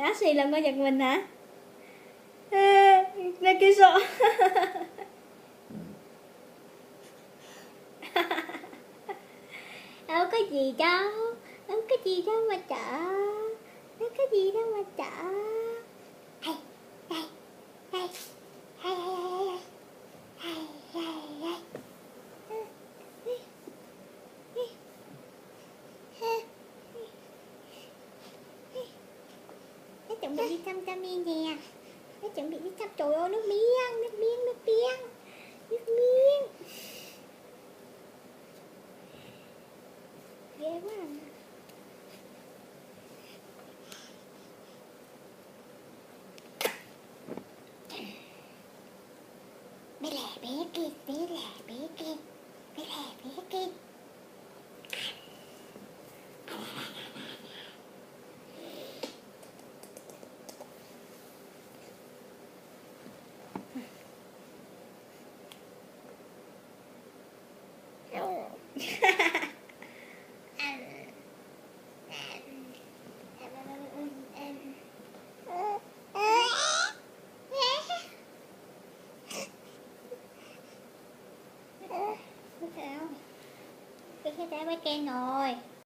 Á xì làm con giật mình hả? Ra kia sợ. Đâu có gì đâu. Đâu có gì đâu mà sợ. Đâu có gì đâu mà sợ. Hay, hay, hay, hay, hay, hay, hay, nó chuẩn bị đi thăm Tami nè. Nó chuẩn bị đi thăm. Trời ơi, nước miếng, nước miếng, nước miếng, nước miếng. Ghê quá à. Bé lè bé kia, bé lè bé kia, bé lè bé kia. Cái trái bánh kem rồi.